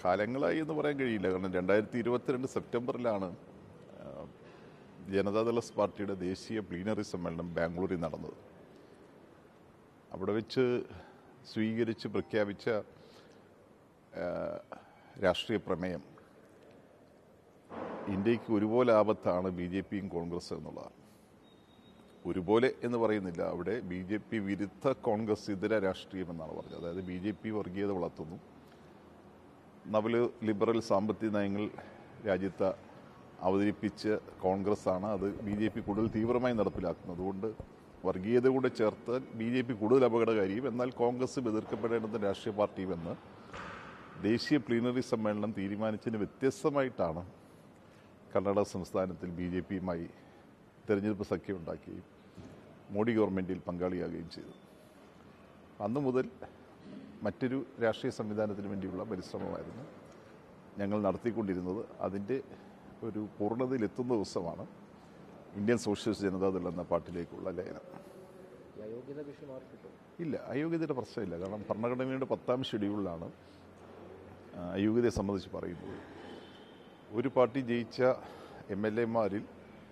കാലങ്ങളായി എന്ന് പറയാൻ കഴിയില്ല. കാരണം 2022 സെപ്റ്റംബറിലാണ് ജനതാദൾ പാർട്ടിയുടെ ദേശീയ പ്ലീനറി സമ്മേളനം ബാംഗ്ലൂരിൽ നടന്നത്. അവിടെ വെച്ച് സ്വീകരിച്ച് പ്രഖ്യാപിച്ച രാഷ്ട്രീയ പ്രമേയം ഇന്ത്യക്ക് ഒരുപോലെ ആപത്താണ് BJPയും കോൺഗ്രസ് എന്നുള്ളതാണ്. ഒരുപോലെ എന്ന് പറയുന്നില്ല, അവിടെ BJP വിരുദ്ധ കോൺഗ്രസ് ഇതര രാഷ്ട്രീയം എന്നാണ് പറഞ്ഞത്. അതായത് BJP വർഗീയത വളർത്തുന്നു, ലിബറൽ സാമ്പത്തിക നയങ്ങൾ രാജ്യത്ത് അവതരിപ്പിച്ച് കോൺഗ്രസ്സാണ് അത് BJP കൂടുതൽ തീവ്രമായി നടപ്പിലാക്കുന്നത്. അതുകൊണ്ട് വർഗീയത കൂടെ ചേർത്ത് BJP കൂടുതൽ അപകടകാരിയും എന്നാൽ കോൺഗ്രസ് എതിർക്കപ്പെടേണ്ടുന്ന രാഷ്ട്രീയ പാർട്ടിയുമെന്ന് ദേശീയ പ്ലീനറി സമ്മേളനം തീരുമാനിച്ചതിന് വ്യത്യസ്തമായിട്ടാണ് കർണാടക സംസ്ഥാനത്തിൽ BJPയുമായി തെരഞ്ഞെടുപ്പ് സഖ്യം ഉണ്ടാക്കുകയും മോഡി ഗവൺമെൻറ്റിൽ പങ്കാളിയാകുകയും ചെയ്തു. അന്നു മുതൽ മറ്റൊരു രാഷ്ട്രീയ സംവിധാനത്തിന് വേണ്ടിയുള്ള പരിശ്രമമായിരുന്നു ഞങ്ങൾ നടത്തിക്കൊണ്ടിരുന്നത്. അതിൻ്റെ ഒരു പൂർണ്ണതയിലെത്തുന്ന ദിവസമാണ് ഇന്ത്യൻ സോഷ്യലിസ്റ്റ് ജനതാദൾ എന്ന പാർട്ടിയിലേക്കുള്ള ലയനം. ഇല്ല, അയോഗ്യതയുടെ പ്രശ്നമില്ല. കാരണം ഭരണഘടനയുടെ 10ാം ഷെഡ്യൂളിലാണ് അയോഗ്യതയെ സംബന്ധിച്ച് പറയുന്നത്. ഒരു പാർട്ടി ജയിച്ച MLAമാരിൽ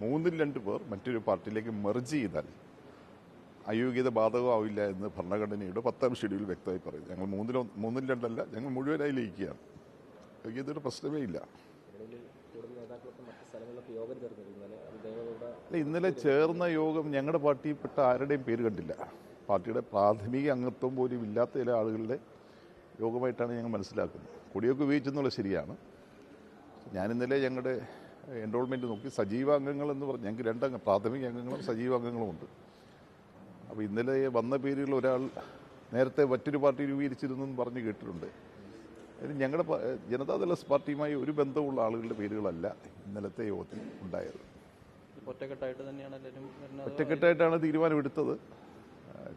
3-2 പേർ മറ്റൊരു പാർട്ടിയിലേക്ക് മെർജ് ചെയ്താൽ അയോഗ്യത ബാധകമാവില്ല എന്ന് ഭരണഘടനയുടെ 10ാം ഷെഡ്യൂൾ വ്യക്തമായി പറയുന്നു. ഞങ്ങൾ 3-2 ഞങ്ങൾ മുഴുവനായി ലയിക്കുകയാണ്. അയോഗ്യതയുടെ പ്രശ്നമേ ഇല്ല. ഇന്നലെ ചേർന്ന യോഗം ഞങ്ങളുടെ പാർട്ടിയിൽപ്പെട്ട ആരുടെയും പേര് കണ്ടില്ല. പാർട്ടിയുടെ പ്രാഥമിക അംഗത്വം പോലും ഇല്ലാത്ത ചില ആളുകളുടെ യോഗമായിട്ടാണ് ഞങ്ങൾ മനസ്സിലാക്കുന്നത്. കൊടിയൊക്കെ ഉപയോഗിച്ചെന്നുള്ളത് ശരിയാണ്. ഞാൻ ഇന്നലെ ഞങ്ങളുടെ എൻറോൾമെൻറ്റ് നോക്കി സജീവ അംഗങ്ങളെന്ന് പറഞ്ഞ് ഞങ്ങൾക്ക് 2 അംഗം പ്രാഥമിക അംഗങ്ങളും സജീവ അംഗങ്ങളുമുണ്ട്. അപ്പോൾ ഇന്നലെ വന്ന പേരിൽ ഒരാൾ നേരത്തെ മറ്റൊരു പാർട്ടി രൂപീകരിച്ചിരുന്നു എന്ന് പറഞ്ഞ് കേട്ടിട്ടുണ്ട്. ഞങ്ങളുടെ ജനതാദൾ പാർട്ടിയുമായി ഒരു ബന്ധമുള്ള ആളുകളുടെ പേരുകളല്ല ഇന്നലത്തെ യോഗത്തിൽ ഉണ്ടായത്. ഒറ്റക്കെട്ടായിട്ടാണ് തീരുമാനമെടുത്തത്.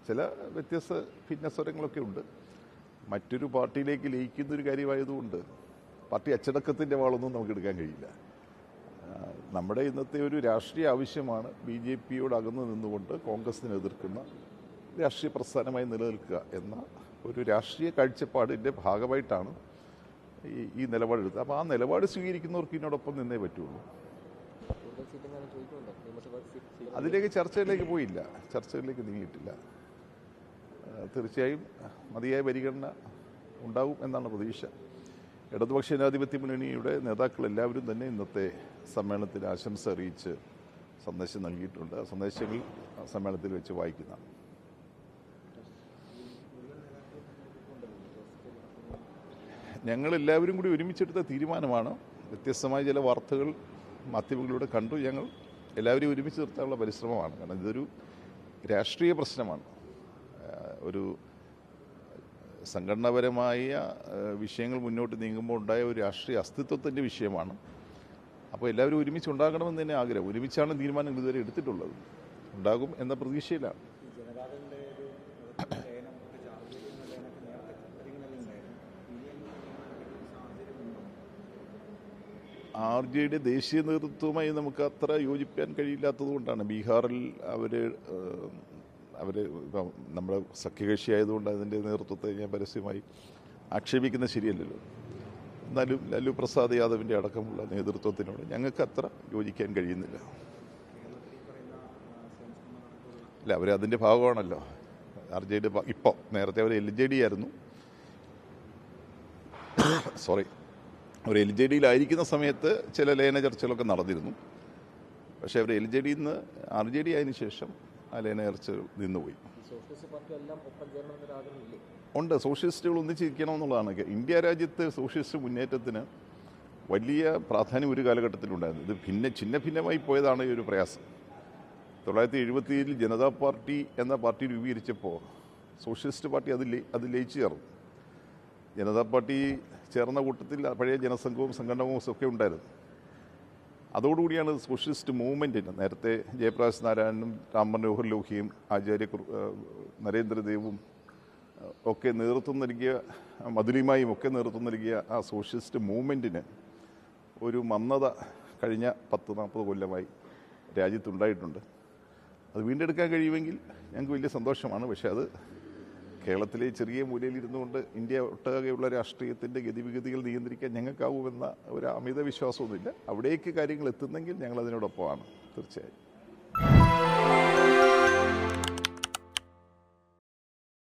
ചില വ്യത്യസ്ത ഭിന്നസ്വരങ്ങളൊക്കെ ഉണ്ട്. മറ്റൊരു പാർട്ടിയിലേക്ക് ലയിക്കുന്നൊരു കാര്യമായതുകൊണ്ട് പാർട്ടി അച്ചടക്കത്തിൻ്റെ വാളൊന്നും നമുക്ക് എടുക്കാൻ കഴിയില്ല. നമ്മുടെ ഇന്നത്തെ ഒരു രാഷ്ട്രീയ ആവശ്യമാണ് BJPയോട് അകന്നു നിന്നുകൊണ്ട് കോൺഗ്രസിനെ എതിർക്കുന്ന രാഷ്ട്രീയ പ്രസ്ഥാനമായി നിലനിൽക്കുക എന്ന ഒരു രാഷ്ട്രീയ കാഴ്ചപ്പാടിൻ്റെ ഭാഗമായിട്ടാണ് ഈ നിലപാടെടുത്തത്. അപ്പോൾ ആ നിലപാട് സ്വീകരിക്കുന്നവർക്ക് ഇതിനോടൊപ്പം നിന്നേ പറ്റുള്ളൂ. അതിലേക്ക് ചർച്ചയിലേക്ക് പോയില്ല, ചർച്ചകളിലേക്ക് നീങ്ങിയിട്ടില്ല. തീർച്ചയായും മതിയായ പരിഗണന ഉണ്ടാവും എന്നാണ് പ്രതീക്ഷ. ഇടതുപക്ഷ ജനാധിപത്യ മുന്നണിയുടെ നേതാക്കൾ എല്ലാവരും തന്നെ ഇന്നത്തെ സമ്മേളനത്തിൽ ആശംസ അറിയിച്ച് സന്ദേശം നൽകിയിട്ടുണ്ട്. ആ സന്ദേശങ്ങൾ സമ്മേളനത്തിൽ വെച്ച് വായിക്കുന്നതാണ്. ഞങ്ങളെല്ലാവരും കൂടി ഒരുമിച്ചെടുത്ത തീരുമാനമാണ്. വ്യത്യസ്തമായ ചില വാർത്തകൾ മാധ്യമങ്ങളിലൂടെ കണ്ടു. ഞങ്ങൾ എല്ലാവരും ഒരുമിച്ച് നിർത്താനുള്ള പരിശ്രമമാണ്. കാരണം ഇതൊരു രാഷ്ട്രീയ പ്രശ്നമാണ്. ഒരു സംഘടനാപരമായ വിഷയങ്ങൾ മുന്നോട്ട് നീങ്ങുമ്പോൾ ഉണ്ടായ ഒരു രാഷ്ട്രീയ അസ്തിത്വത്തിൻ്റെ വിഷയമാണ്. അപ്പോൾ എല്ലാവരും ഒരുമിച്ച് ഉണ്ടാകണമെന്ന് തന്നെ ആഗ്രഹം. ഒരുമിച്ചാണ് തീരുമാനങ്ങൾ ഇതുവരെ എടുത്തിട്ടുള്ളത്. ഉണ്ടാകും എന്ന പ്രതീക്ഷയിലാണ്. RJD ദേശീയ നേതൃത്വവുമായി നമുക്ക് അത്ര യോജിക്കാൻ കഴിയില്ലാത്തത് കൊണ്ടാണ്. ബീഹാറിൽ അവർ നമ്മുടെ സഖ്യകക്ഷി ആയതുകൊണ്ട് അതിൻ്റെ നേതൃത്വത്തെ ഞാൻ പരസ്യമായി ആക്ഷേപിക്കുന്നത് ശരിയല്ലല്ലോ. എന്നാലും ലാലു പ്രസാദ് യാദവിൻ്റെ അടക്കമുള്ള നേതൃത്വത്തിനോട് ഞങ്ങൾക്ക് അത്ര യോജിക്കാൻ കഴിയുന്നില്ല. അല്ല, അവരതിൻ്റെ ഭാഗമാണല്ലോ. RJD ഇപ്പോൾ നേരത്തെ അവർ LJD ആയിരുന്നു. അവർ LJDയിലായിരിക്കുന്ന സമയത്ത് ചില ലയന ചർച്ചകളൊക്കെ നടന്നിരുന്നു. പക്ഷേ അവർ LJDയിൽ നിന്ന് RJD ആയതിനു ശേഷം ആ ലയന ചർച്ചകൾ നിന്നുപോയി. ഉണ്ട്, സോഷ്യലിസ്റ്റുകൾ ഒന്നിച്ചിരിക്കണമെന്നുള്ളതാണ്. ഇന്ത്യ രാജ്യത്ത് സോഷ്യലിസ്റ്റ് മുന്നേറ്റത്തിന് വലിയ പ്രാധാന്യം ഒരു കാലഘട്ടത്തിലുണ്ടായിരുന്നു. ഇത് ഛിന്ന ഭിന്നമായി പോയതാണ് ഈ ഒരു പ്രയാസം. 1977 ജനതാ പാർട്ടി എന്ന പാർട്ടി രൂപീകരിച്ചപ്പോൾ സോഷ്യലിസ്റ്റ് പാർട്ടി അത് ലയിച്ചു ചേർന്നു. ജനതാ പാർട്ടി ചേർന്ന കൂട്ടത്തിൽ പഴയ ജനസംഘവും സംഘടനവും ഒക്കെ ഉണ്ടായിരുന്നു. അതോടുകൂടിയാണ് സോഷ്യലിസ്റ്റ് മൂവ്മെൻറ്റിന് നേരത്തെ ജയപ്രകാശ് നാരായണനും രാം മനോഹർ ലോഹിയും നരേന്ദ്രദേവും ഒക്കെ നേതൃത്വം നൽകിയ, മധുരിമായും ഒക്കെ നേതൃത്വം നൽകിയ ആ സോഷ്യലിസ്റ്റ് മൂവ്മെൻറ്റിന് ഒരു മന്ദത കഴിഞ്ഞ 10-40 കൊല്ലമായി രാജ്യത്തുണ്ടായിട്ടുണ്ട്. അത് വീണ്ടെടുക്കാൻ കഴിയുമെങ്കിൽ ഞങ്ങൾക്ക് വലിയ സന്തോഷമാണ്. പക്ഷേ അത് കേരളത്തിലെ ചെറിയ മൂലയിൽ ഇരുന്നുകൊണ്ട് ഇന്ത്യ ഒട്ടാകെയുള്ള രാഷ്ട്രീയത്തിൻ്റെ ഗതിവിഗതികൾ നിയന്ത്രിക്കാൻ ഞങ്ങൾക്കാവുമെന്ന ഒരു അമിത വിശ്വാസമൊന്നുമില്ല. അവിടേക്ക് കാര്യങ്ങൾ എത്തുന്നെങ്കിൽ ഞങ്ങൾ അതിനോടൊപ്പമാണ് തീർച്ചയായും.